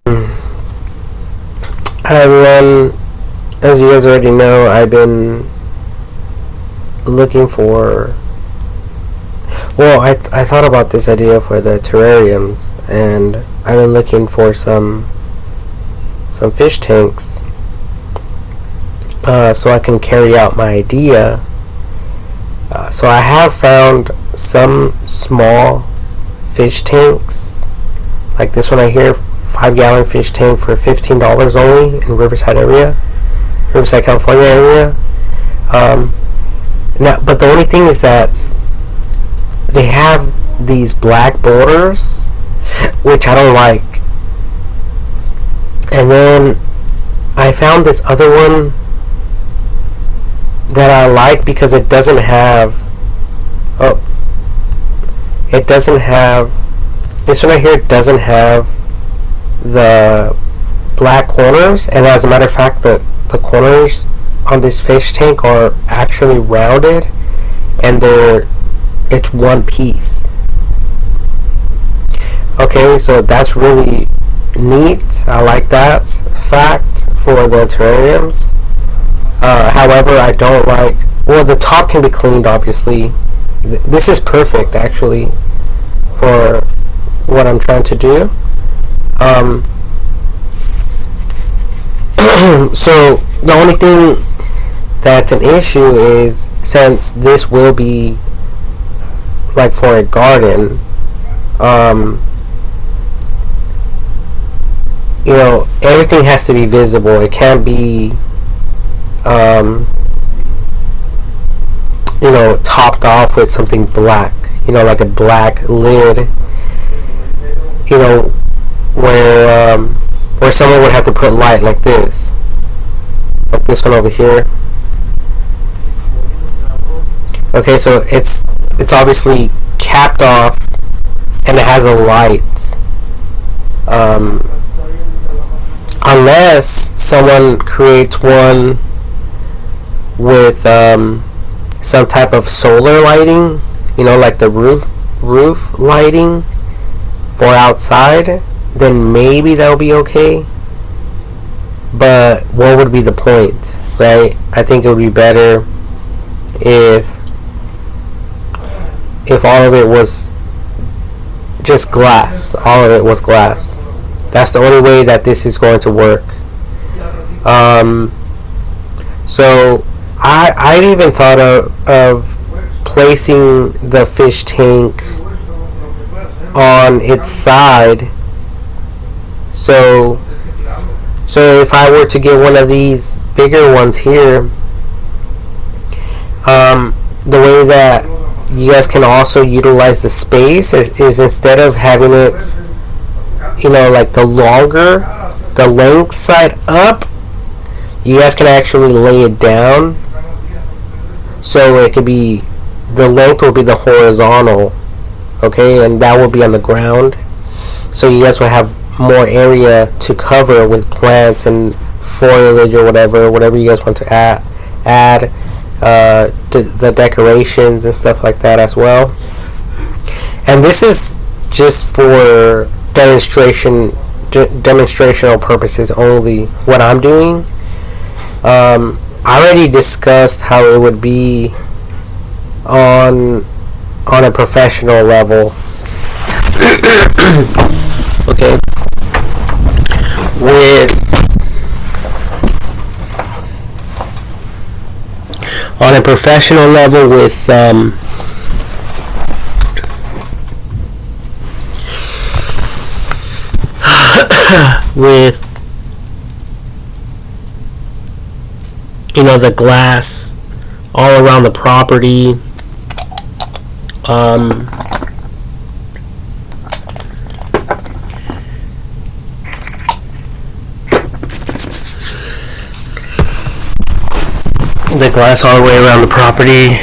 Hi everyone, as you guys already know, I've been looking for, I thought about this idea for the terrariums, and I've been looking for some fish tanks, so I can carry out my idea. So I have found some small fish tanks, like this one right here, 5-gallon fish tank for $15 only in Riverside, California area. Now, but the only thing is that they have these black borders, which I don't like. And then I found this other one that I like because it doesn't have. This one right here doesn't have the black corners, and as a matter of fact, the corners on this fish tank are actually rounded, and it's one piece. Okay, so that's really neat. I like that fact for the terrariums. However, I don't like. Well, the top can be cleaned, obviously. This is perfect, actually, for what I'm trying to do. So the only thing that's an issue is, since this will be like for a garden, everything has to be visible. It can't be topped off with something black, like a black lid, where someone would have to put light like this one over here. Okay, so it's obviously capped off, and it has a light. Unless someone creates one with some type of solar lighting, like the roof lighting for outside, then maybe that'll be okay. But what would be the point, right? I think it would be better if all of it was just glass. All of it was glass. That's the only way that this is going to work. So I even thought of placing the fish tank on its side. So if I were to get one of these bigger ones here, the way that you guys can also utilize the space is instead of having it, like the length side up, you guys can actually lay it down. So it could be, the length will be the horizontal, okay, and that will be on the ground. So you guys will have more area to cover with plants and foliage or whatever you guys want to add the decorations and stuff like that as well. And this is just for demonstrational purposes only, what I'm doing. I already discussed how it would be on a professional level. Okay, on a professional level with with the glass all around the property. The glass all the way around the property,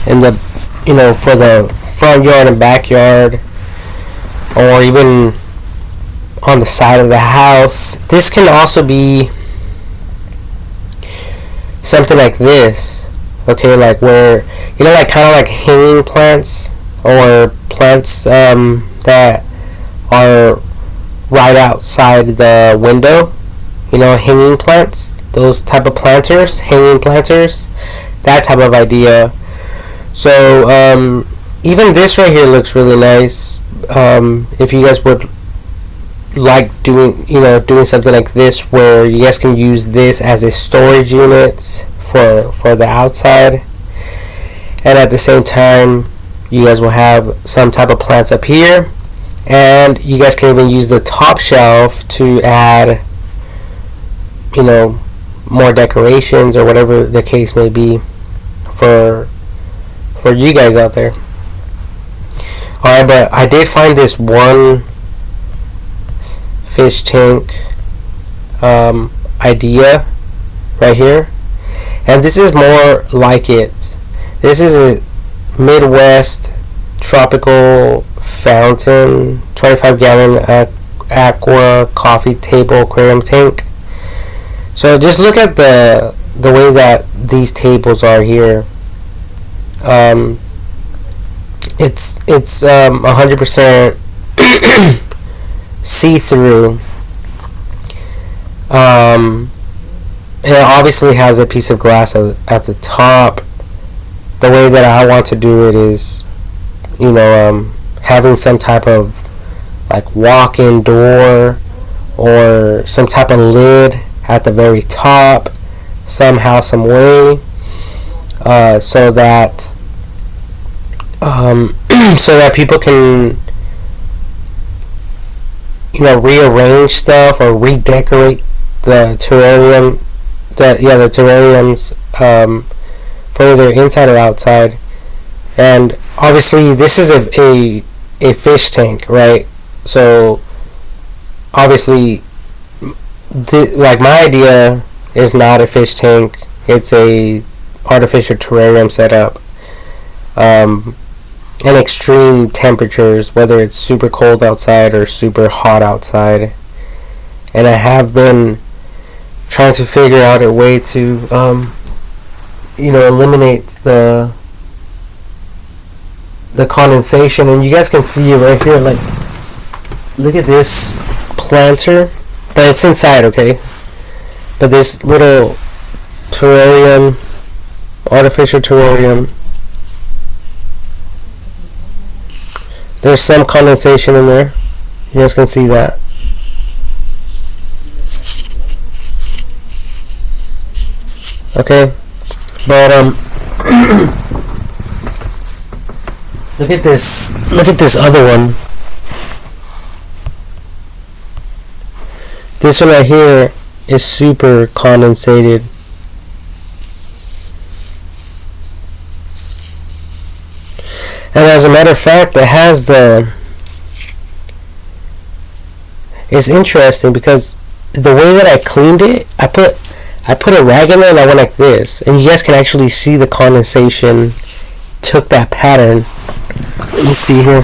and for the front yard and backyard, or even on the side of the house. This can also be something like this, okay, like where, like kind of like hanging plants, or plants that are right outside the window. You know, hanging plants, those type of planters, hanging planters, that type of idea. So even this right here looks really nice. If you guys would like doing something like this, where you guys can use this as a storage unit for the outside, and at the same time you guys will have some type of plants up here, and you guys can even use the top shelf to add, you know, more decorations or whatever the case may be for you guys out there. Alright, but I did find this one fish tank idea right here, and this is more like it. This is a Midwest tropical fountain, 25-gallon aqua coffee table aquarium tank. So just look at the way that these tables are here. It's 100% see-through. It obviously has a piece of glass at the top. The way that I want to do it is, you know, having some type of like walk-in door or some type of lid at the very top, somehow, some way, so that so that people can, you know, rearrange stuff or redecorate the terrarium, the terrariums, for either inside or outside. And obviously this is a fish tank, right? So obviously like my idea is not a fish tank, it's a artificial terrarium setup, and extreme temperatures, whether it's super cold outside or super hot outside. And I have been trying to figure out a way to eliminate the condensation. And you guys can see it right here, like, look at this planter, but it's inside, okay? But this little terrarium, artificial terrarium, there's some condensation in there. You guys can see that. Okay, but look at this other one. This one right here is super condensated. And as a matter of fact, it has it's interesting because the way that I cleaned it, I put a rag in there and I went like this, and you guys can actually see the condensation took that pattern. Let me see here.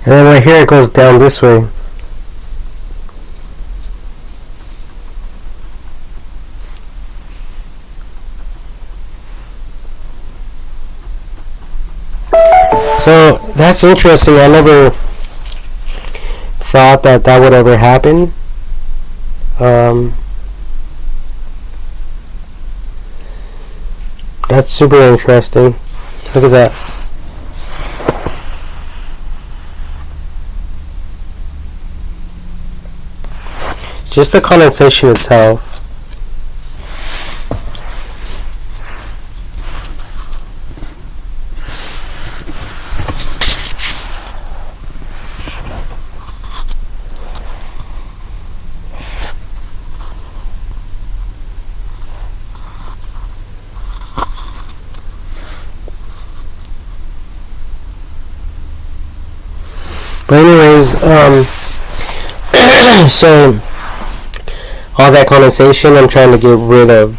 And then right here it goes down this way. So that's interesting. I never thought that would ever happen. That's super interesting. Look at that. Just the condensation itself. But anyways, so all that condensation I'm trying to get rid of.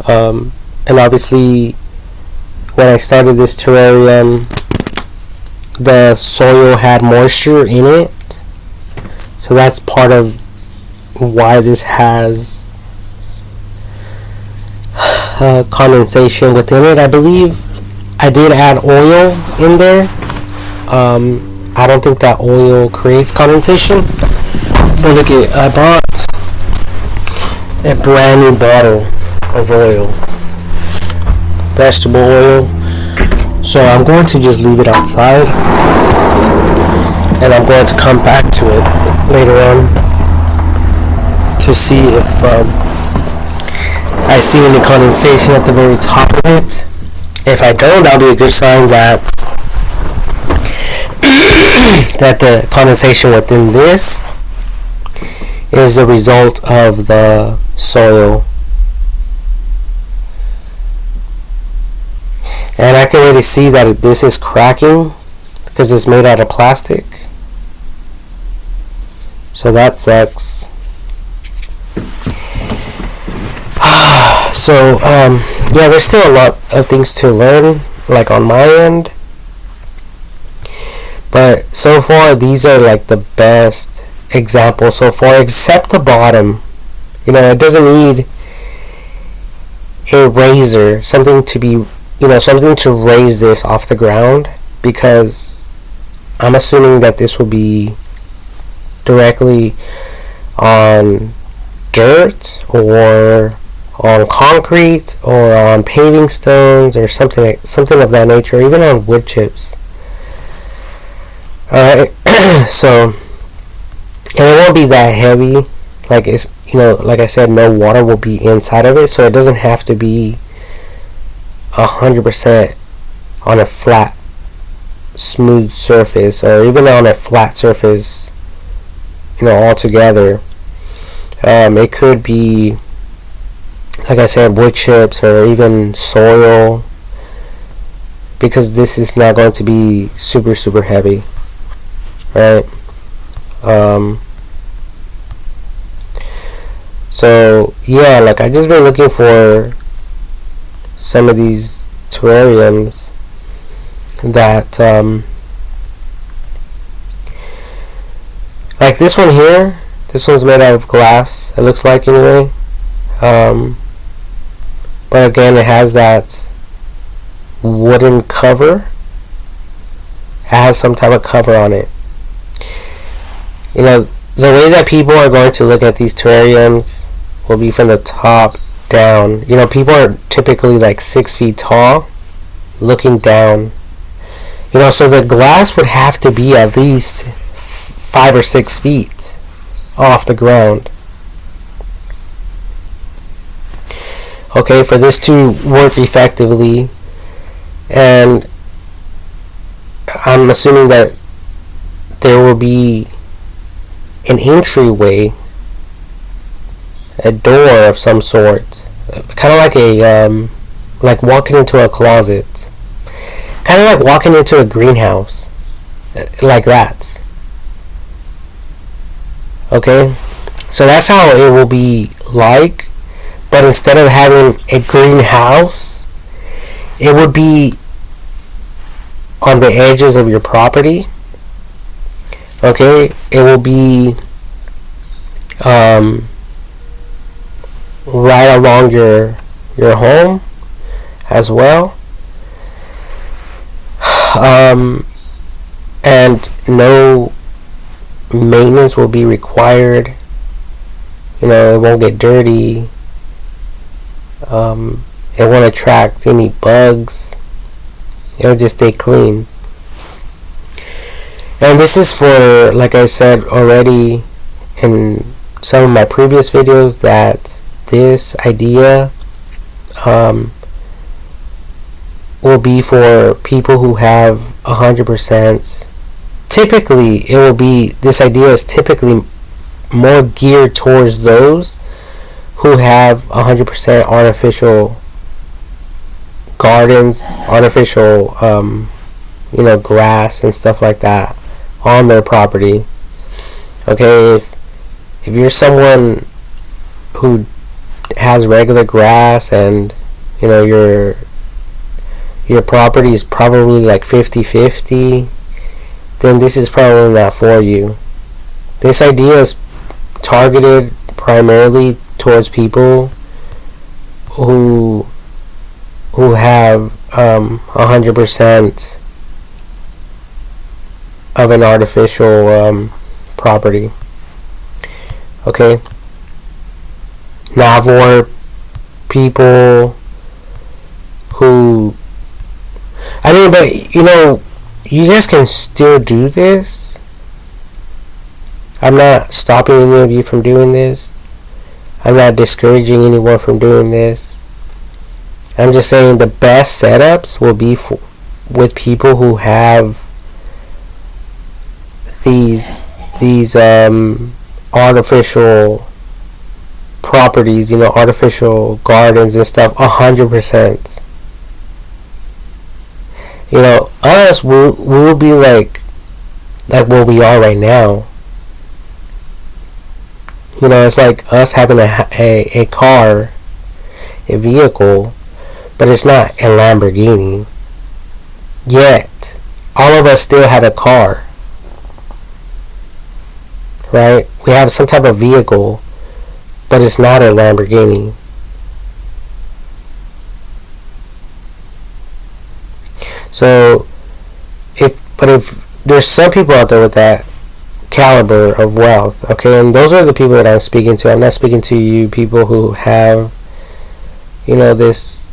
And obviously, when I started this terrarium, the soil had moisture in it. So that's part of why this has condensation within it. I believe I did add oil in there. I don't think that oil creates condensation. But look at, I bought a brand new bottle of oil, vegetable oil. So I'm going to just leave it outside, and I'm going to come back to it later on to see if I see any condensation at the very top of it. If I don't, that'll be a good sign that that the condensation within this is a result of the soil. And I can already see that this is cracking because it's made out of plastic. So that sucks. So yeah, there's still a lot of things to learn, like on my end. But so far, these are like the best examples so far, except the bottom. You know, it doesn't need a razor, something to be, you know, something to raise this off the ground, because I'm assuming that this will be directly on dirt or on concrete or on paving stones or something of that nature, even on wood chips. Alright, so, and it won't be that heavy, like it's, you know, like I said, no water will be inside of it, so it doesn't have to be 100% on a flat, smooth surface, or even on a flat surface, you know, altogether. It could be, like I said, wood chips or even soil, because this is not going to be super heavy, right? So yeah, like I just been looking for some of these terrariums that like this one here. This one's made out of glass, it looks like, anyway. But again, it has that wooden cover. It has some type of cover on it. You know, the way that people are going to look at these terrariums will be from the top down. You know, people are typically like 6 feet tall, looking down. You know, so the glass would have to be at least 5 or 6 feet off the ground. Okay, for this to work effectively. And I'm assuming that there will be an entryway, a door of some sort, kind of like a like walking into a closet, kind of like walking into a greenhouse, like that. Okay, so that's how it will be like, but instead of having a greenhouse, it would be on the edges of your property. Okay, it will be right along your home as well, and no maintenance will be required. You know, it won't get dirty. It won't attract any bugs. It'll just stay clean. And this is for, like I said already in some of my previous videos, that this idea will be for people who have 100%. Typically, it will be, this idea is typically more geared towards those who have 100% artificial gardens, artificial, you know, grass and stuff like that on their property. Okay, if you're someone who has regular grass and your property is probably like 50-50, then this is probably not for you. This idea is targeted primarily towards people who have 100% of an artificial property. Okay, not for people who, I mean, but you guys can still do this. I'm not stopping any of you from doing this. I'm not discouraging anyone from doing this. I'm just saying the best setups will be with people who have these artificial properties, artificial gardens and stuff, 100%. Us, we'll be like where we are right now. It's like us having a car, a vehicle, but it's not a Lamborghini. Yet, all of us still have a car. Right? We have some type of vehicle, but it's not a Lamborghini. So, if there's some people out there with that caliber of wealth, okay, and those are the people that I'm speaking to. I'm not speaking to you people who have, this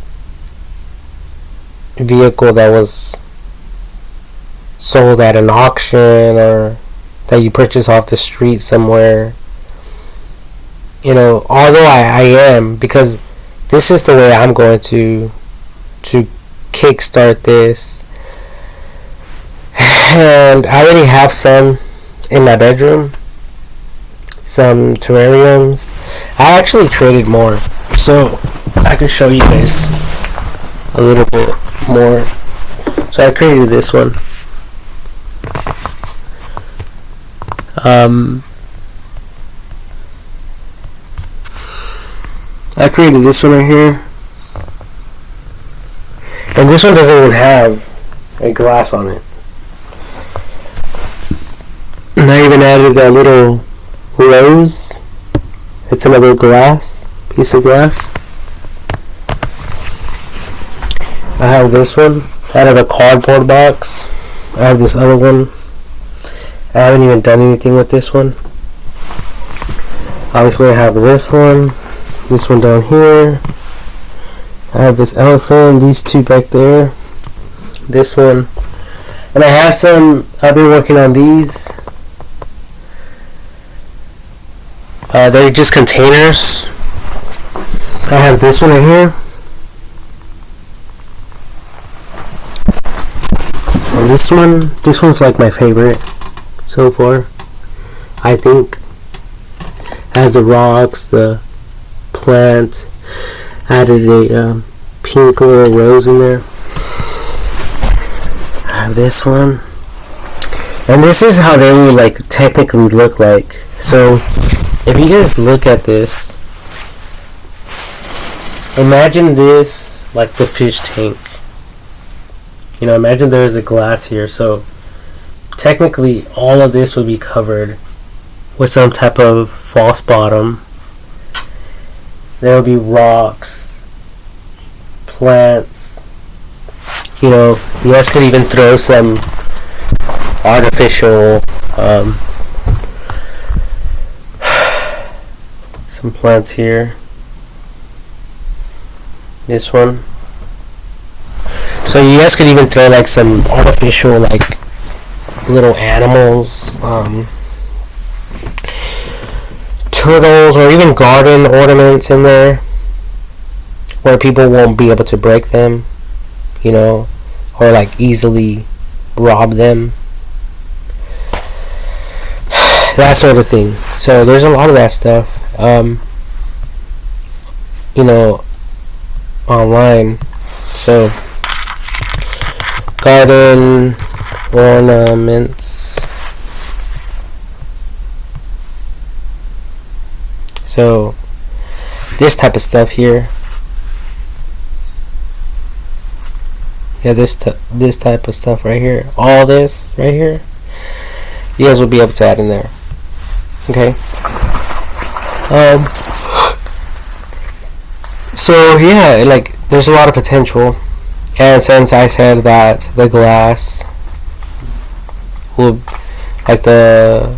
vehicle that was sold at an auction or that you purchase off the street somewhere. Although I am, because this is the way I'm going to kickstart this, and I already have some in my bedroom, some terrariums. I actually created more, so I can show you guys a little bit more. So I created this one. I created this one right here, and this one doesn't even have a glass on it. And I even added that little rose. It's another piece of glass. I have this one out of a cardboard box. I have this other one. I haven't even done anything with this one. Obviously I have this one down here. I have this elephant, these two back there, this one. And I have some, I've been working on these. They're just containers. I have this one right here. And this one's like my favorite so far, I think. It has the rocks, the plant, added a pink little rose in there. I have this one. And this is how they would like technically look like. So if you guys look at this, imagine this like the fish tank. Imagine there's a glass here. So technically all of this would be covered with some type of false bottom. There will be rocks, plants. You guys could even throw some artificial some plants here. This one. So you guys could even throw like some artificial like little animals, turtles, or even garden ornaments in there where people won't be able to break them, or like easily rob them. That sort of thing. So there's a lot of that stuff, online. So garden ornaments. So this type of stuff here, yeah, this type of stuff right here, all this right here, you guys will be able to add in there. Okay. So yeah, like there's a lot of potential, and since I said that the glass will, like the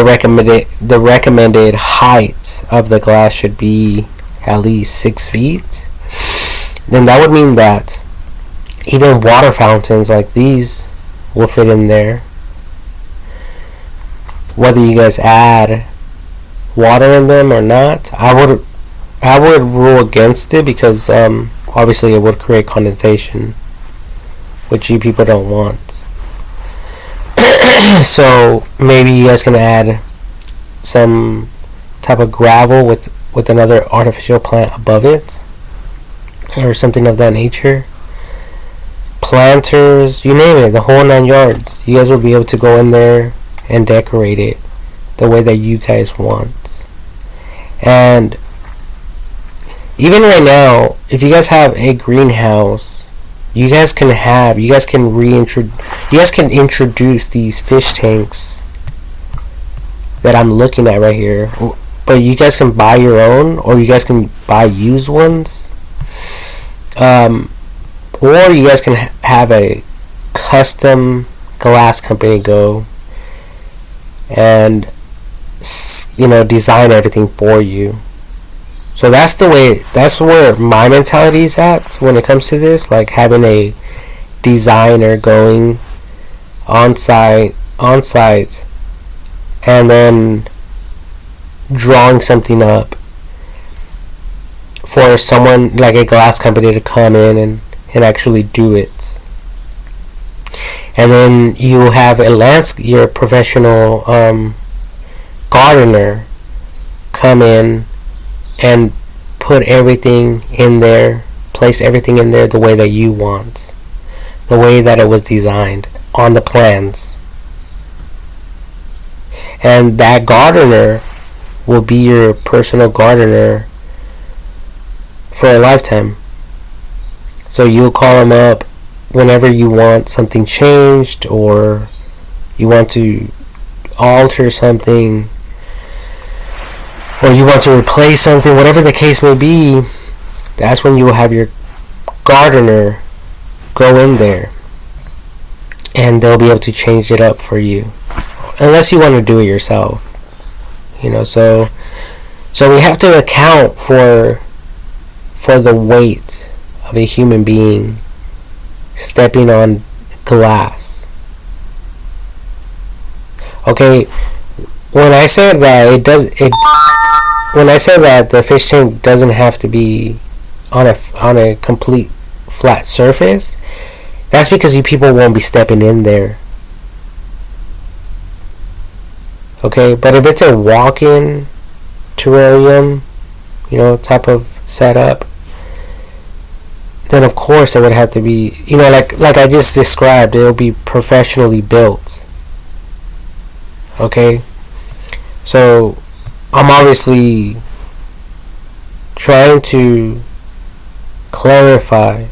recommended height of the glass should be at least 6 feet, then that would mean that even water fountains like these will fit in there. Whether you guys add water in them or not, I would rule against it, because obviously it would create condensation, which you people don't want. So maybe you guys can add some type of gravel with another artificial plant above it, or something of that nature. Planters, you name it, the whole 9 yards. You guys will be able to go in there and decorate it the way that you guys want. And even right now, if you guys have a greenhouse, you guys can introduce these fish tanks that I'm looking at right here. But you guys can buy your own, or you guys can buy used ones. Or you guys can have a custom glass company go and, you know, design everything for you. So that's where my mentality is at when it comes to this, like having a designer going on site and then drawing something up for someone like a glass company to come in and actually do it. And then you have your professional gardener come in and put everything in there, place everything in there the way that you want, the way that it was designed on the plans. And that gardener will be your personal gardener for a lifetime. So you'll call him up whenever you want something changed, or you want to alter something, or you want to replace something, whatever the case may be. That's when you will have your gardener go in there, and they'll be able to change it up for you, unless you want to do it yourself, you know. So we have to account for the weight of a human being stepping on glass. Okay, when I said that the fish tank doesn't have to be on a complete flat surface, that's because you people won't be stepping in there. Okay, but if it's a walk-in terrarium, you know, type of setup, then of course it would have to be, you know, like I just described, it'll be professionally built. Okay, so I'm obviously trying to clarify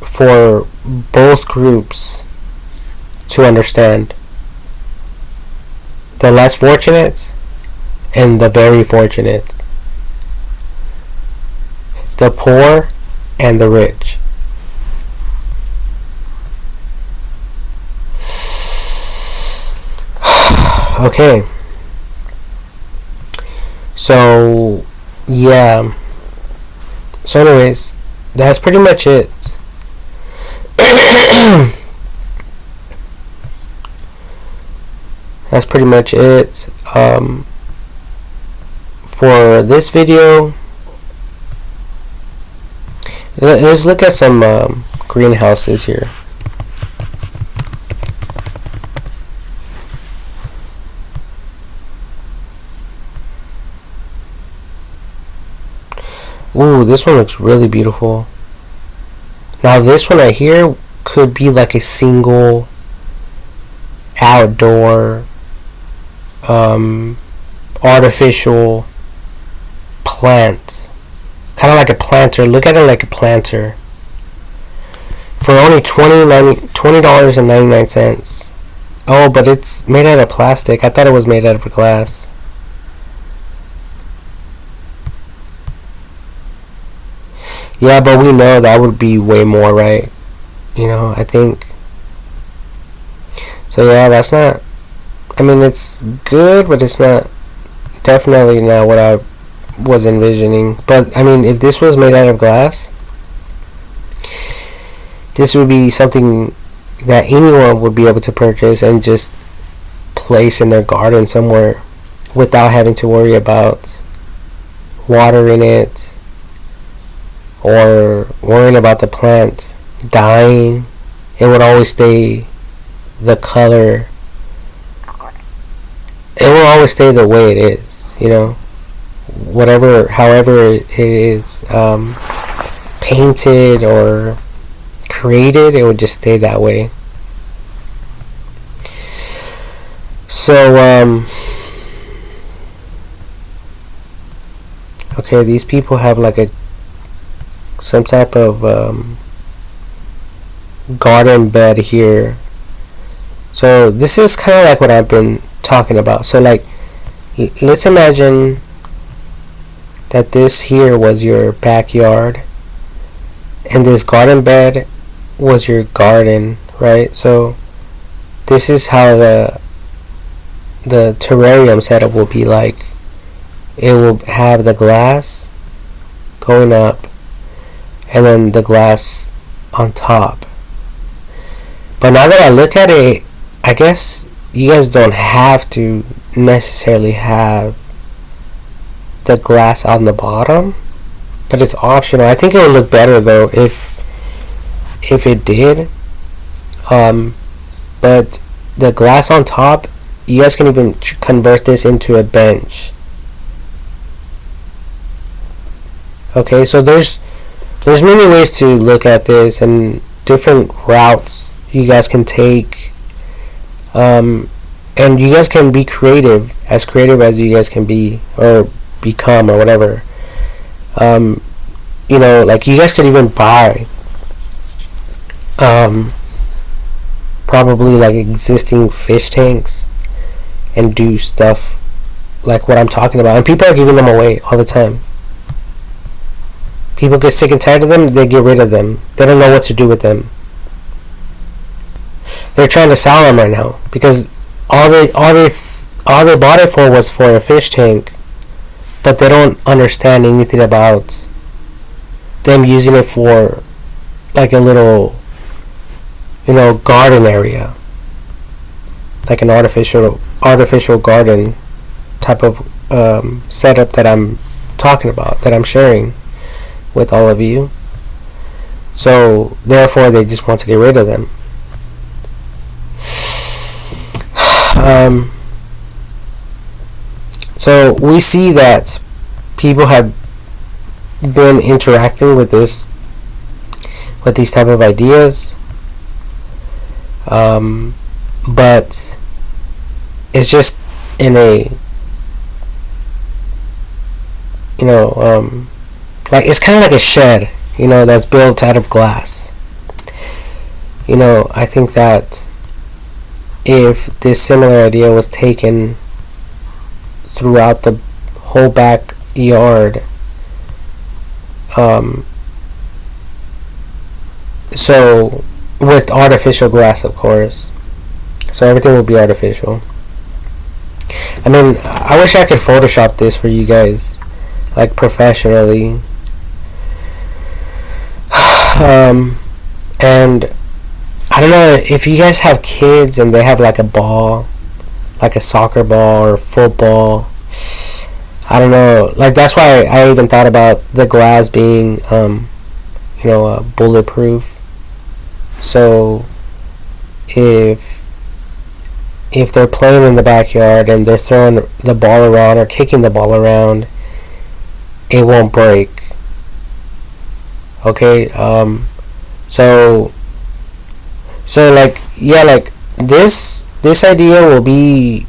for both groups to understand, the less fortunate and the very fortunate, the poor and the rich. Okay, so yeah, so anyways, that's pretty much it. That's pretty much it for this video. Let's look at some greenhouses here. Ooh, this one looks really beautiful. Now this one right here could be like a single outdoor artificial plant, kind of like a planter. Look at it like a planter for only $20.99. Oh, but it's made out of plastic. I thought it was made out of glass. Yeah, but we know that would be way more, right? I think. So yeah, that's not. I mean, it's good, but it's not. Definitely not what I was envisioning. But I mean, if this was made out of glass, this would be something that anyone would be able to purchase and just place in their garden somewhere without having to worry about watering it or worrying about the plant dying. It would always stay the color. It will always stay the way it is, however it is painted or created, it would just stay that way. So okay, these people have like some type of garden bed here. So this is kind of like what I've been talking about. So like, let's imagine that this here was your backyard and this garden bed was your garden, right? So this is how the terrarium setup will be like. It will have the glass going up and then the glass on top. But now that I look at it, I guess you guys don't have to necessarily have the glass on the bottom, but it's optional. I think it would look better though if it did. But the glass on top, you guys can even convert this into a bench. Okay, so there's many ways to look at this and different routes you guys can take. And you guys can be creative as you guys can be or become or whatever. Like you guys could even buy probably like existing fish tanks and do stuff like what I'm talking about. And people are giving them away all the time. People get sick and tired of them, they get rid of them. They don't know what to do with them. They're trying to sell them right now because all they bought it for was for a fish tank, but they don't understand anything about them using it for like a little garden area, like an artificial garden type of setup that I'm talking about, that I'm sharing with all of you. So therefore they just want to get rid of them. So we see that people have been interacting with these type of ideas, but it's just in a like it's kind of like a shed, that's built out of glass. I think that if this similar idea was taken throughout the whole backyard, so with artificial grass, of course, so everything will be artificial. I mean, I wish I could Photoshop this for you guys, like professionally. And I don't know if you guys have kids and they have like a ball, like a soccer ball or football. I don't know. Like that's why I even thought about the glass being, bulletproof. So if they're playing in the backyard and they're throwing the ball around or kicking the ball around, it won't break. Okay. So like, yeah, like this idea will be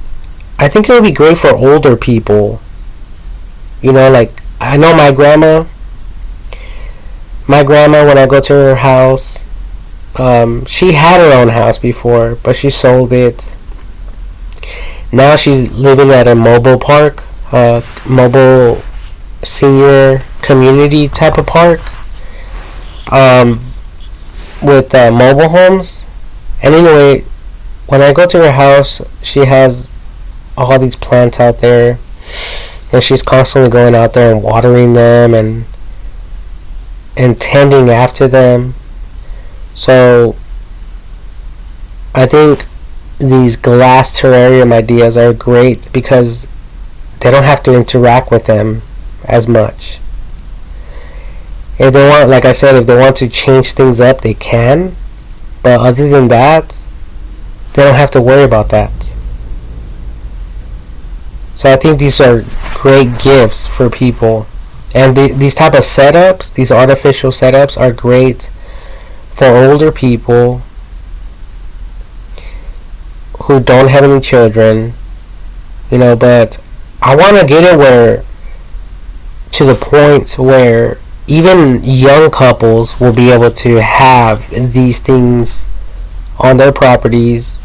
I think it would be great for older people. Like I know my grandma. My grandma, when I go to her house, she had her own house before, but she sold it. Now she's living at a mobile park, mobile senior community type of park, with mobile homes. And anyway, when I go to her house, she has all these plants out there, and she's constantly going out there and watering them and tending after them. So I think these glass terrarium ideas are great because they don't have to interact with them as much. If they want, like I said, if they want to change things up, they can. But other than that, they don't have to worry about that. So I think these are great gifts for people. And these type of setups, these artificial setups, are great for older people who don't have any children, but I want to get it to the point where even young couples will be able to have these things on their properties,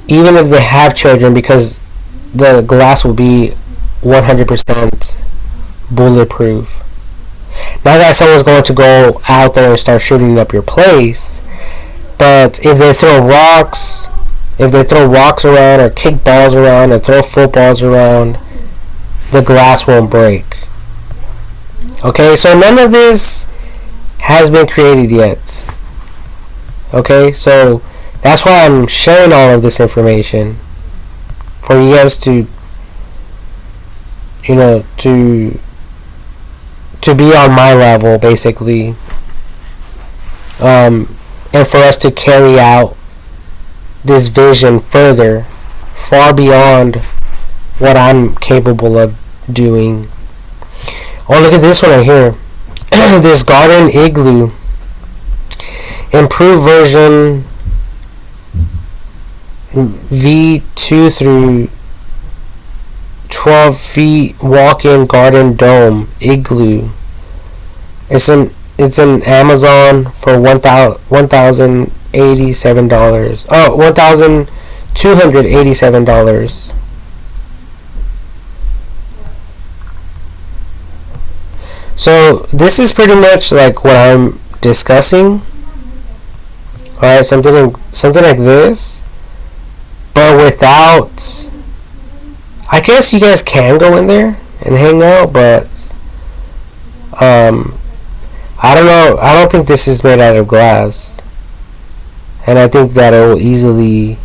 even if they have children, because the glass will be 100% bulletproof. Not that someone's going to go out there and start shooting up your place, but if they throw rocks around or kick balls around or throw footballs around, the glass won't break. Okay, so none of this has been created yet. Okay, so that's why I'm sharing all of this information for you guys to be on my level, basically, and for us to carry out this vision further, far beyond what I'm capable of doing. Oh, look at this one right here. This garden igloo, improved version V2 through 12 feet walk-in garden dome igloo. It's an Amazon for $1,087. Oh, $1,287. So this is pretty much like what I'm discussing. Alright, something like this, but without. I guess you guys can go in there and hang out, but I don't know. I don't think this is made out of glass, and I think that it will easily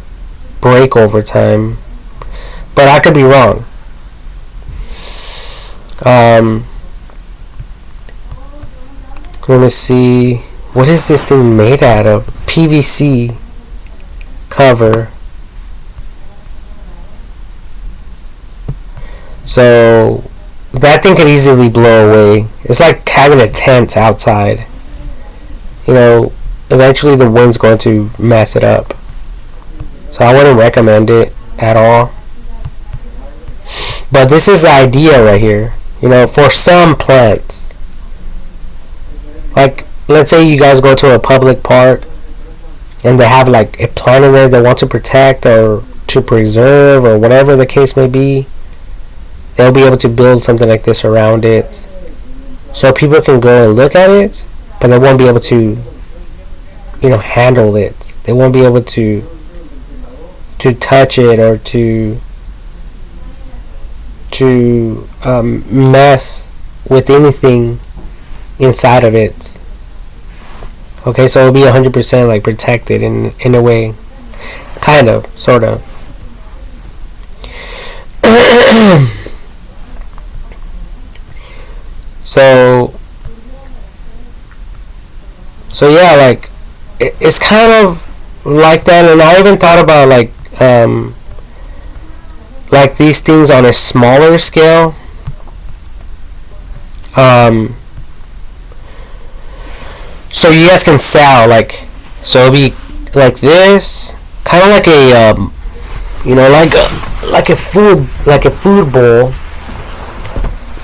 break over time. But I could be wrong. Let me see. What is this thing made out of? PVC cover. So that thing could easily blow away. It's like having a tent outside. Eventually the wind's going to mess it up. So I wouldn't recommend it at all. But this is the idea right here. For some plants. Like, let's say you guys go to a public park and they have like a plant in there they want to protect or to preserve or whatever the case may be. They'll be able to build something like this around it, so people can go and look at it, but they won't be able to, handle it. They won't be able to touch it or to mess with anything inside of it. Okay, so it'll be 100% like protected in a way, kind of, sort of. So yeah, like it's kind of like that, and I even thought about like these things on a smaller scale. So you guys can sell so it'll be like this, kind of like a like a food bowl,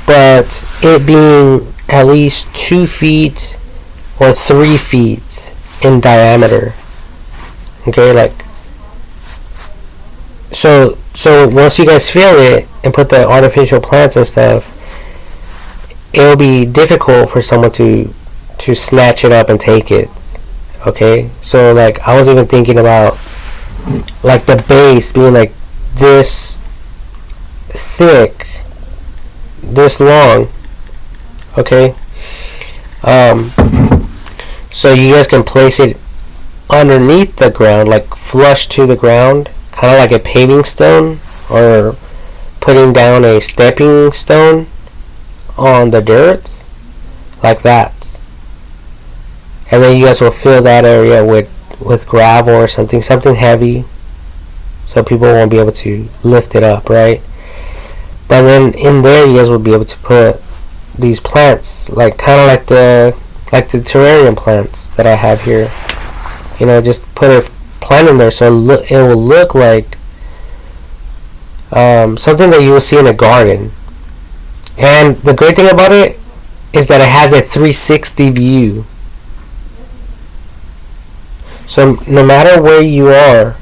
but it being at least 2 feet or 3 feet in diameter. Okay, like so once you guys fill it and put the artificial plants and stuff, it'll be difficult for someone to snatch it up and take it. Okay, so like I was even thinking about like the base being like this thick, this long. Okay, so you guys can place it underneath the ground, like flush to the ground, kind of like a paving stone, or putting down a stepping stone on the dirt, like that. And then you guys will fill that area with gravel or something heavy, so people won't be able to lift it up, right? But then in there you guys will be able to put these plants, like kind of like the terrarium plants that I have here. Just put a plant in there so it will look like something that you will see in a garden. And the great thing about it is that it has a 360 view. So no matter where you are,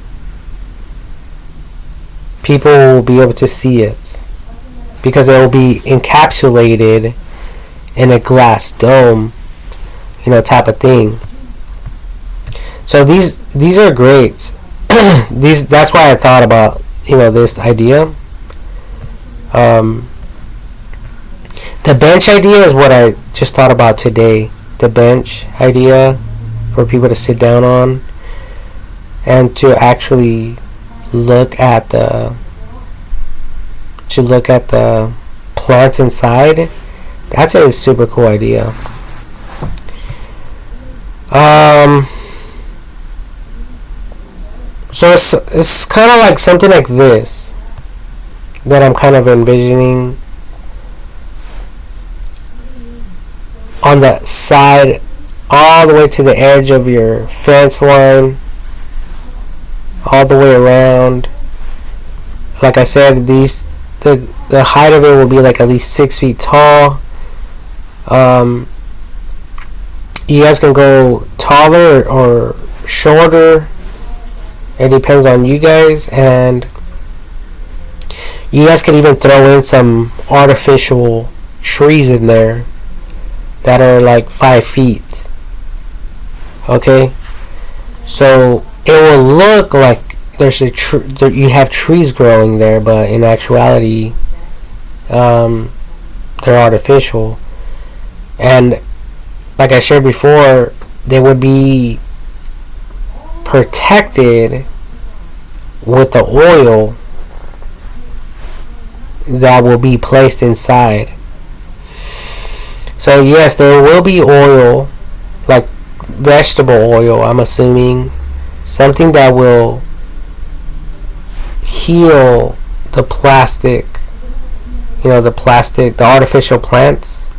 people will be able to see it, because it will be encapsulated in a glass dome, type of thing. So these are great. That's why I thought about this idea. The bench idea is what I just thought about today. The bench idea for people to sit down on and to actually look at the plants inside. That's a super cool idea. So it's kind of like something like this that I'm kind of envisioning on the side, all the way to the edge of your fence line, all the way around. Like I said, the height of it will be like at least 6 feet tall. You guys can go taller or shorter. It depends on you guys, and you guys can even throw in some artificial trees in there that are like 5 feet. Okay, so it will look like there's you have trees growing there, but in actuality, they're artificial. And like I shared before, they would be protected with the oil that will be placed inside. So yes, there will be oil, like vegetable oil, I'm assuming, something that will heal the plastic, the artificial plants,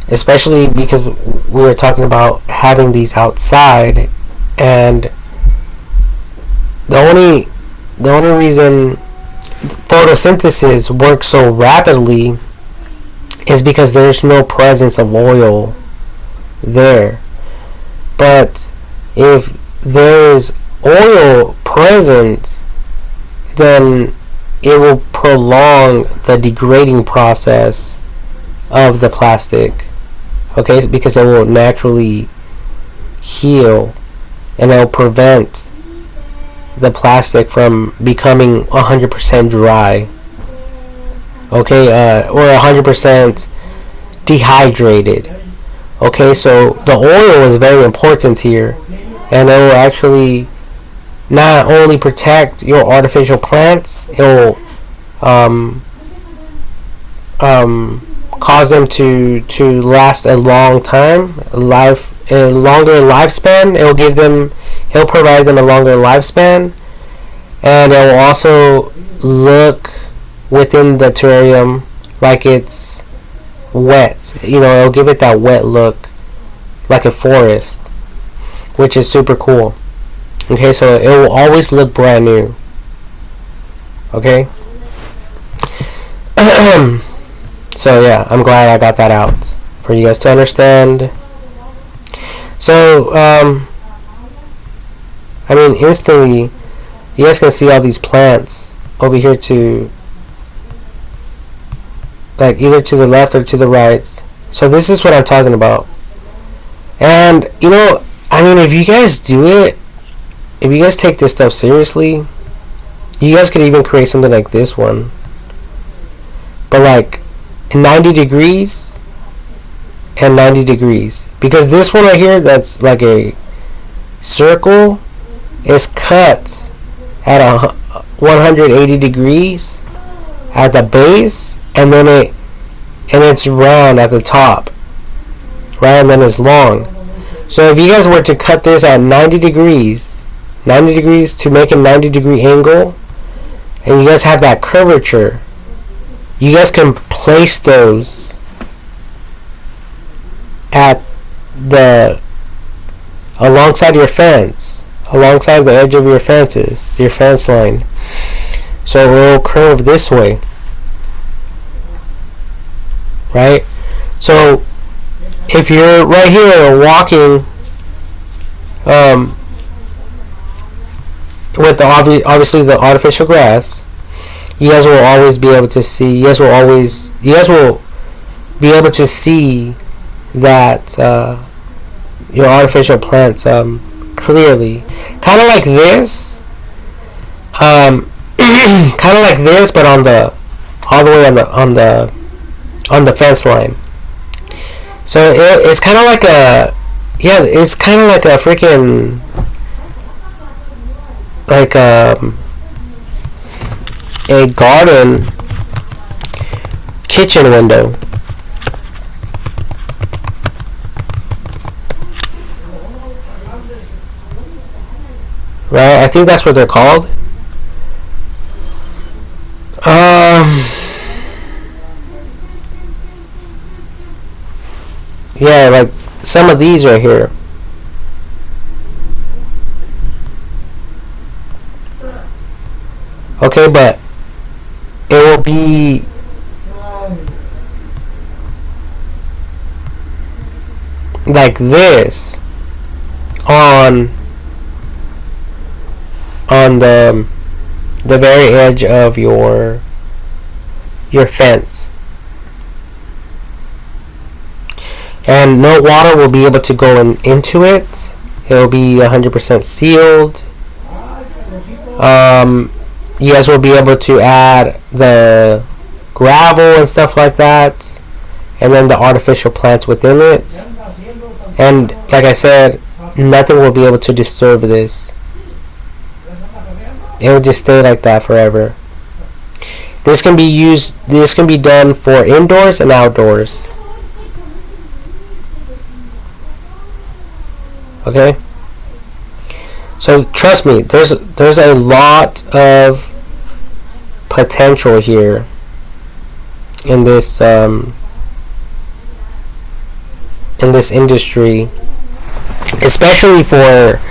especially because we were talking about having these outside. And the only reason photosynthesis works so rapidly is because there's no presence of oil there. But if there is oil present, then it will prolong the degrading process of the plastic. Okay, because it will naturally heal, and it will prevent the plastic from becoming 100% dry. Okay, or 100% dehydrated. Okay, so the oil is very important here, and it will actually not only protect your artificial plants, it will cause them to last a long time, a longer lifespan. It'll provide them a longer lifespan, and it will also look within the terrarium like it's wet. It'll give it that wet look, like a forest, which is super cool. Okay, so it will always look brand new. Okay. So yeah, I'm glad I got that out for you guys to understand. So I mean, instantly, you guys can see all these plants over here to, like, either to the left or to the right. So this is what I'm talking about. And you know, I mean, if you guys do it, if you guys take this stuff seriously, you guys could even create something like this one, but like 90 degrees and 90 degrees, because this one right here, that's like a circle, is cut at 180 degrees at the base, and then it's round at the top, right, and then it's long. So if you guys were to cut this at 90 degrees to make a 90-degree angle, and you guys have that curvature, you guys can place those at alongside your fence, alongside the edge of your fences, your fence line, so it will curve this way, right? So if you're right here walking with the obviously the artificial grass, you guys will always be able to see. You guys will be able to see that your artificial plants clearly, kind of like this, kind of like this, but all the way on the fence line. So it's kind of like it's kind of like a freaking, like a garden kitchen window. Right? I think that's what they're called. Yeah, like some of these right here. Okay, but it will be like this on the very edge of your fence, and no water will be able to go into it. It will be 100% sealed. You guys will be able to add the gravel and stuff like that, and then the artificial plants within it. And like I said, nothing will be able to disturb this. It will just stay like that forever. This can be done for indoors and outdoors. Okay? So trust me, there's a lot of potential here in this industry, especially for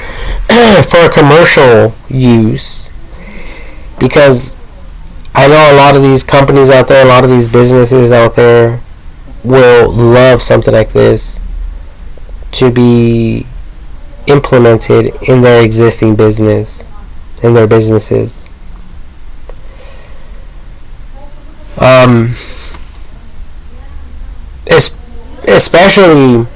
commercial use, because I know a lot of these companies out there, a lot of these businesses out there will love something like this to be implemented in their existing business, in their businesses. Especially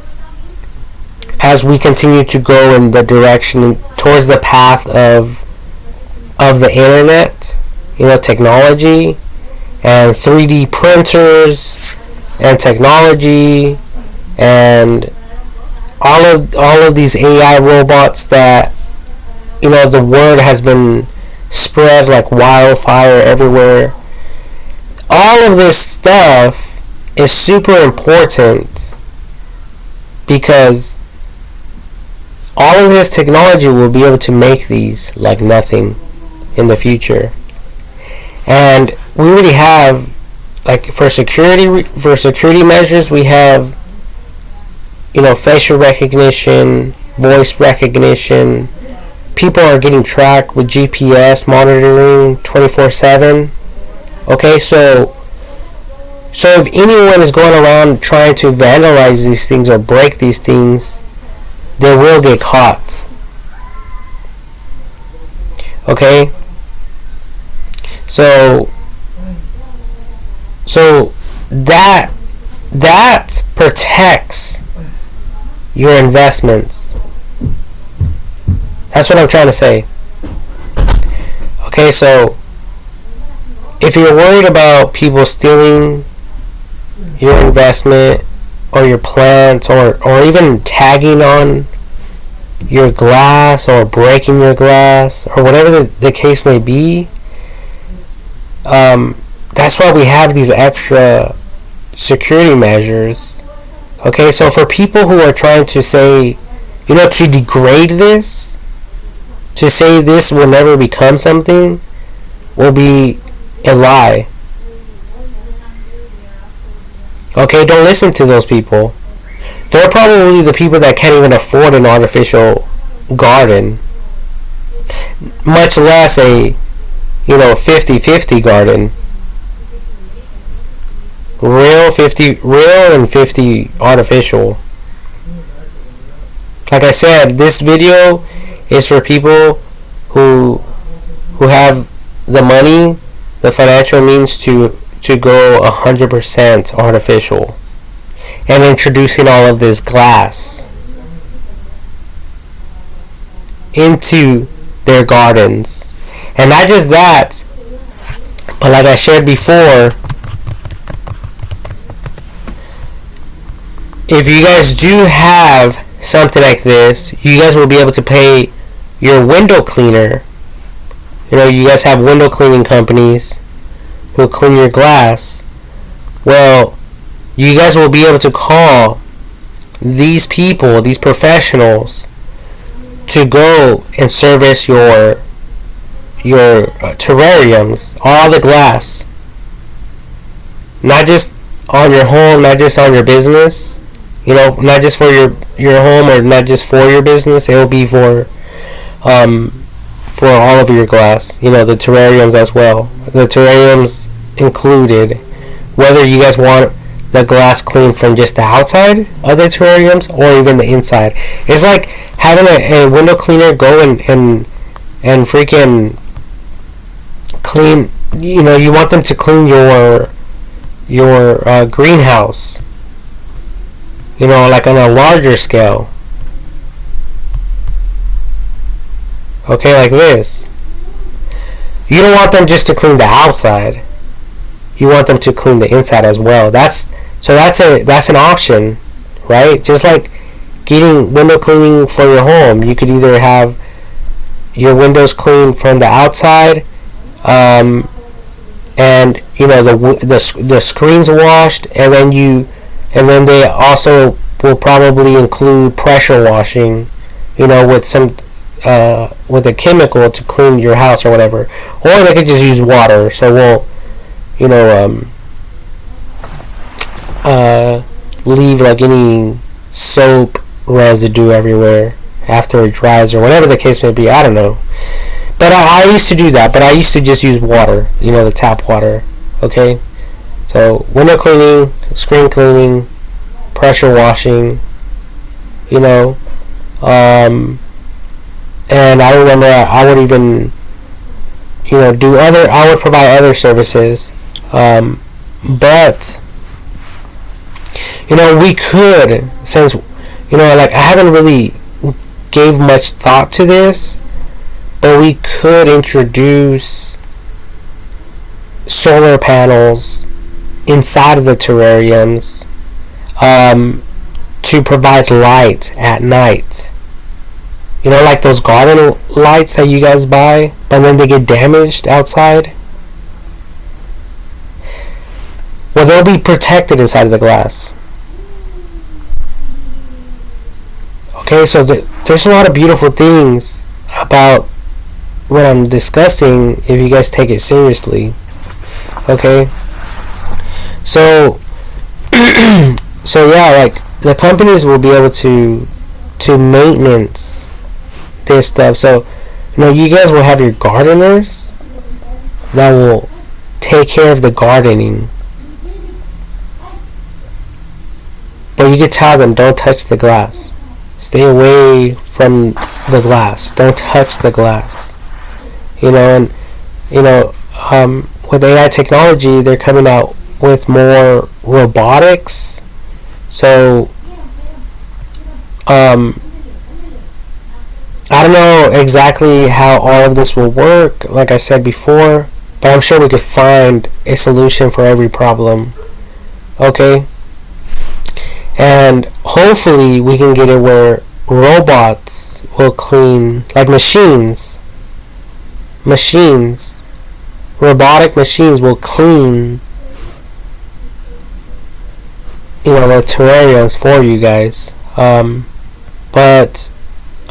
as we continue to go in the direction towards the path of the internet, technology and 3D printers and technology and all of these AI robots that the word has been spread like wildfire everywhere. All of this stuff is super important because all of this technology will be able to make these like nothing in the future. And we already have, like, for security measures, we have facial recognition, voice recognition, people are getting tracked with GPS monitoring 24/7. Okay, so if anyone is going around trying to vandalize these things or break these things, they will get caught. Okay, so that protects your investments. That's what I'm trying to say. Okay, so if you're worried about people stealing your investment or your plants or even tagging on your glass or breaking your glass or whatever the case may be, that's why we have these extra security measures. Okay, so for people who are trying to say, to degrade this, to say this will never become something, will be a lie. Okay, don't listen to those people. They're probably the people that can't even afford an artificial garden, much less a 50-50 garden. Real and 50 artificial. Like I said, this video is for people who have the money, the financial means to go 100% artificial, and introducing all of this glass into their gardens. And not just that, but like I shared before, if you guys do have something like this, you guys will be able to pay your window cleaner. You guys have window cleaning companies who clean your glass. Well, you guys will be able to call these people, these professionals, to go and service your terrariums, all the glass, not just on your home, not just on your business, not just for your home or not just for your business. It will be for all of your glass, the terrariums as well, the terrariums included, whether you guys want the glass cleaned from just the outside of the terrariums or even the inside. It's like having a window cleaner go and freaking clean. You want them to clean your greenhouse, like on a larger scale. Okay, like this. You don't want them just to clean the outside. You want them to clean the inside as well. That's an option, right? Just like getting window cleaning for your home, you could either have your windows cleaned from the outside, and the screens washed, and then they also will probably include pressure washing, with some with a chemical to clean your house or whatever. Or they could just use water, so it won't leave like any soap residue everywhere after it dries or whatever the case may be. I don't know. But I used to do that, but I used to just use water, the tap water. Okay? So window cleaning, screen cleaning, pressure washing, and I remember I would even I would provide other services, but we could, since like I haven't really gave much thought to this, but we could introduce solar panels inside of the terrariums, to provide light at night. Like those garden lights that you guys buy, but then they get damaged outside. Well, they'll be protected inside of the glass. Okay, so there's a lot of beautiful things about what I'm discussing if you guys take it seriously. Okay, so yeah, like the companies will be able to maintenance this stuff. So You guys will have your gardeners that will take care of the gardening. But you can tell them, don't touch the glass. Stay away from the glass. Don't touch the glass. And with AI technology, they're coming out with more robotics. So, I don't know exactly how all of this will work, like I said before, but I'm sure we could find a solution for every problem. Okay? And hopefully we can get it where robots will clean, like machines, robotic machines will clean, the terrariums for you guys. But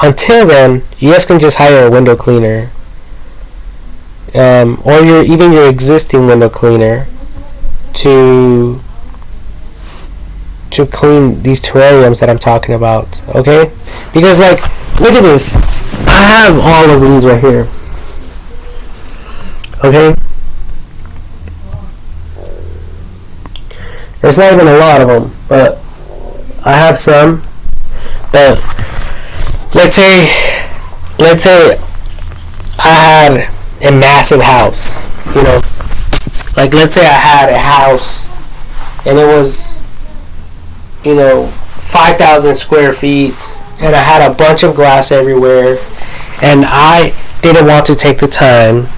until then, you guys can just hire a window cleaner, or your existing window cleaner to clean these terrariums that I'm talking about. Okay? Because look at this. I have all of these right here. Okay? There's not even a lot of them, but I have some. But let's say I had a massive house, let's say I had a house and it was 5,000 square feet, and I had a bunch of glass everywhere, and I didn't want to take the time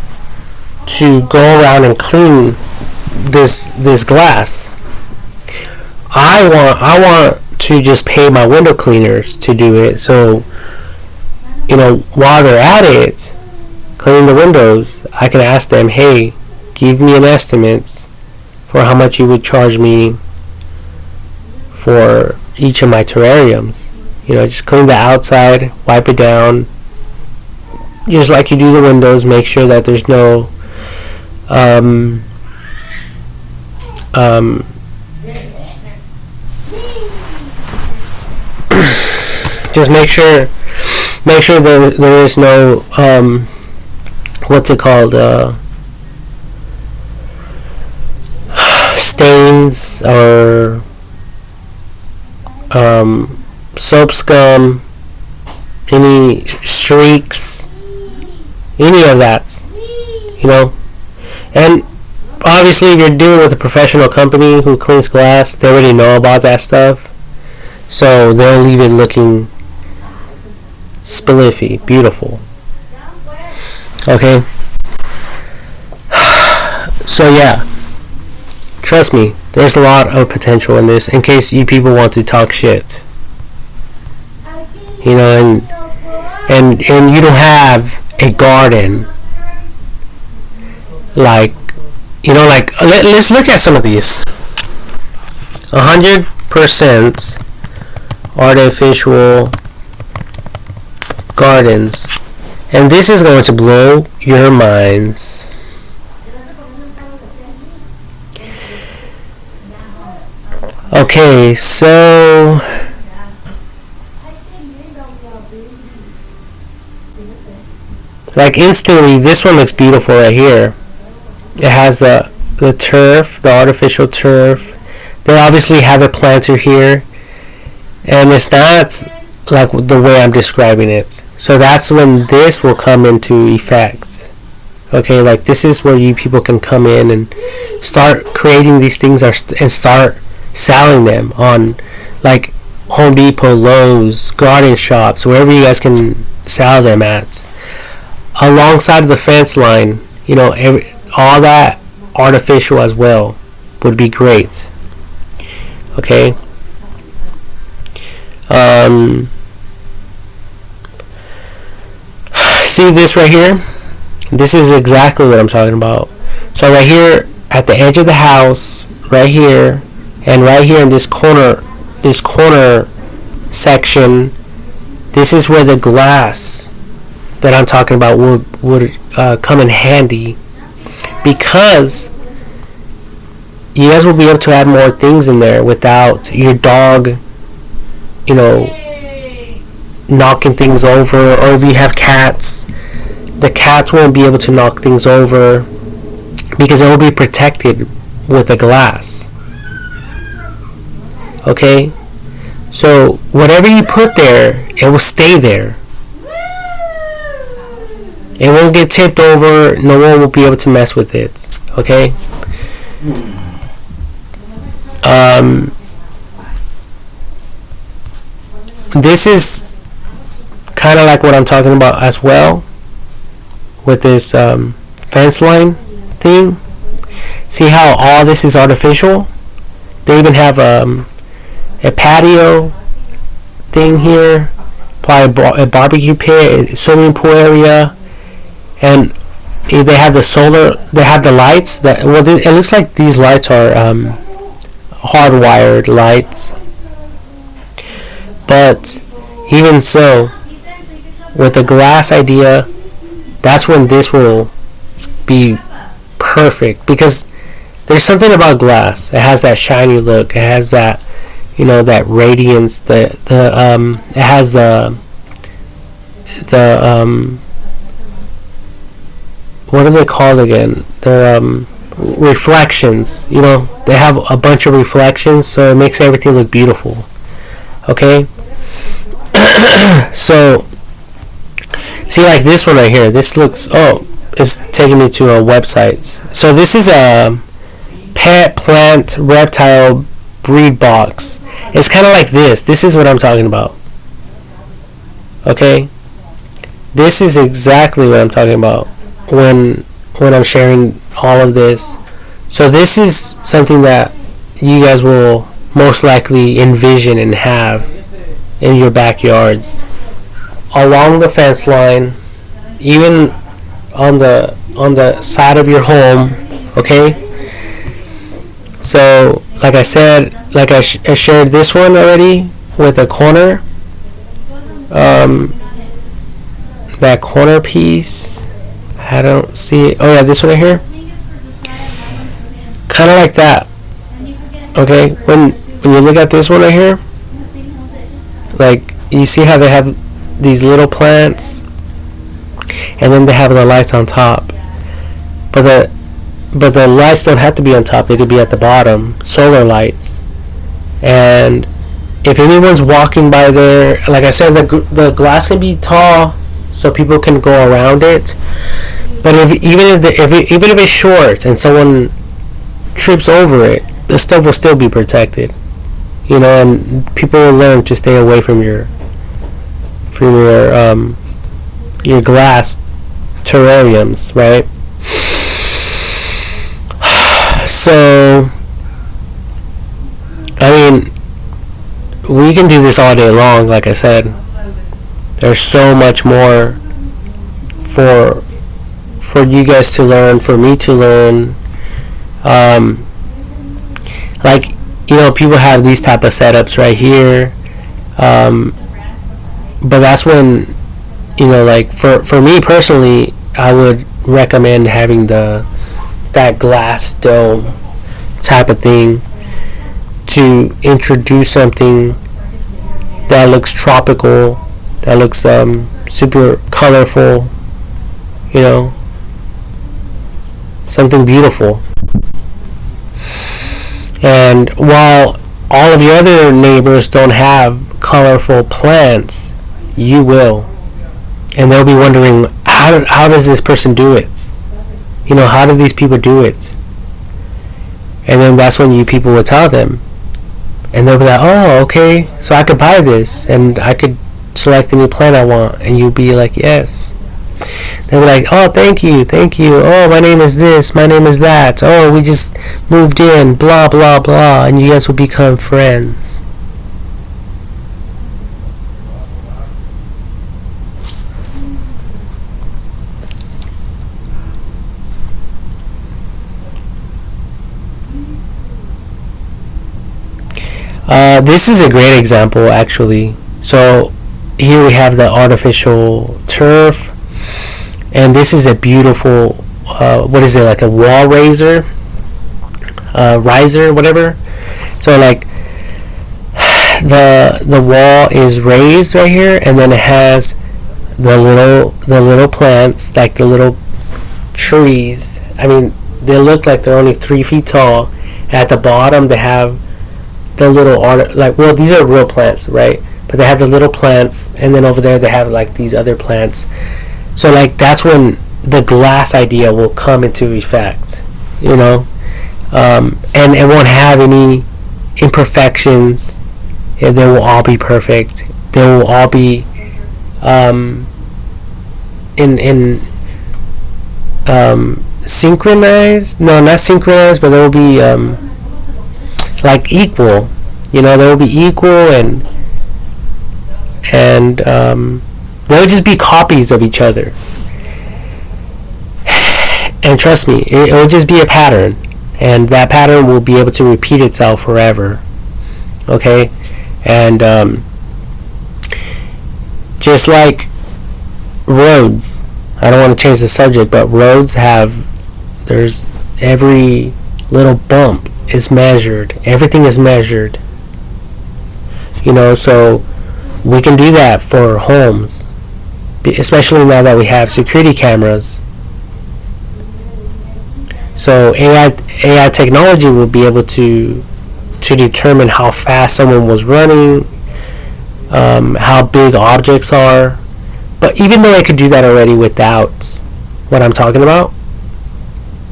to go around and clean this glass. I want to just pay my window cleaners to do it. So, while they're at it, cleaning the windows, I can ask them, hey, give me an estimate for how much you would charge me for each of my terrariums. Just clean the outside, wipe it down, just like you do the windows. Make sure that there's no just make sure there is no what's it called, stains or soap scum, any streaks, any of that, and obviously if you're dealing with a professional company who cleans glass, they already know about that stuff, so they'll leave it looking spliffy, beautiful. Okay? So yeah, trust me, there's a lot of potential in this, in case you people want to talk shit. And you don't have a garden let's look at some of these. 100% artificial gardens, and this is going to blow your minds. Okay, so instantly, this one looks beautiful right here. It has the turf, the artificial turf. They obviously have a planter here, and it's not like the way I'm describing it. So that's when this will come into effect. Okay, this is where you people can come in and start creating these things and start selling them on Home Depot, Lowe's, garden shops, wherever you guys can sell them at. Alongside of the fence line, all that artificial as well would be great. Okay. See this right here? This is exactly what I'm talking about. So right here at the edge of the house, right here, and right here in this corner section, this is where the glass that I'm talking about would come in handy, because you guys will be able to add more things in there without your dog, knocking things over, or if you have cats, the cats won't be able to knock things over because it will be protected with the glass. Okay? So whatever you put there, it will stay there. It won't get tipped over. No one will be able to mess with it. Okay? This is kind of like what I'm talking about as well with this fence line thing. See how all this is artificial? They even have a patio thing here, probably a barbecue pit, a swimming pool area, and they have the solar. They have the lights. It looks like these lights are hardwired lights, but even so, with the glass idea, that's when this will be perfect, because there's something about glass. It has that shiny look. It has that, that radiance. It has the what are they called again? The reflections. They have a bunch of reflections, so it makes everything look beautiful. Okay. So, see, like this one right here. This looks. Oh, it's taking me to a website. So this is a pet plant reptile breed box. It's kind of like this. This is what I'm talking about. Okay. This is exactly what I'm talking about when I'm sharing all of this. So this is something that you guys will most likely envision and have in your backyards, along the fence line, even on the side of your home. Okay. So like I said, like I shared this one already with a corner, that corner piece. I don't see it. Oh yeah, this one right here. Kind of like that. Okay, when you look at this one right here, like you see how they have these little plants, and then they have the lights on top. But the lights don't have to be on top. They could be at the bottom, solar lights. And if anyone's walking by there, like I said, the glass can be tall, so people can go around it. But even if it's short and someone trips over it, the stuff will still be protected. And people will learn to stay away from your glass terrariums, right? So, I mean, we can do this all day long. Like I said, there's so much more for you guys to learn, for me to learn. Like, people have these type of setups right here, but that's when, like for me personally, I would recommend having that glass dome type of thing to introduce something that looks tropical, that looks super colorful, something beautiful. And while all of your other neighbors don't have colorful plants, you will. And they'll be wondering, how does this person do it? How do these people do it? And then that's when you people will tell them. And they'll be like, oh, okay, so I could buy this, and I could select any plant I want. And you'll be like, yes. They'll be like, oh, thank you. Oh, my name is this, my name is that. Oh, we just moved in, blah, blah, blah. And you guys will become friends. This is a great example, actually. So here we have the artificial turf, and this is a beautiful, what is it, like a wall riser, whatever. So like the wall is raised right here, and then it has the little plants, like the little trees. I mean, they look like they're only 3 feet tall. At the bottom, they have the little well, these are real plants, right? But they have the little plants, and then over there they have like these other plants. So like that's when the glass idea will come into effect, you know, and it won't have any imperfections. They will all be perfect. They will all be in synchronized. No, not synchronized, but they will be like equal. You know, they will be equal, and they'll just be copies of each other. And trust me, it will just be a pattern, and that pattern will be able to repeat itself forever. Okay, and just like roads, I don't want to change the subject, but roads there's every little bump is measured, everything is measured, you know. So we can do that for homes, especially now that we have security cameras. So AI technology will be able to determine how fast someone was running, how big objects are. But even though I could do that already without what I'm talking about,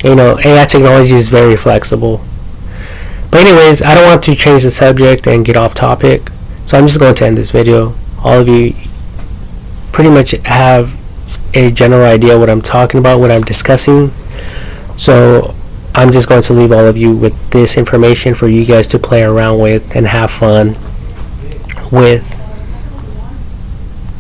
you know, AI technology is very flexible. But anyways, I don't want to change the subject and get off topic, so I'm just going to end this video. All of you pretty much have a general idea what I'm talking about, what I'm discussing. So I'm just going to leave all of you with this information for you guys to play around with and have fun with.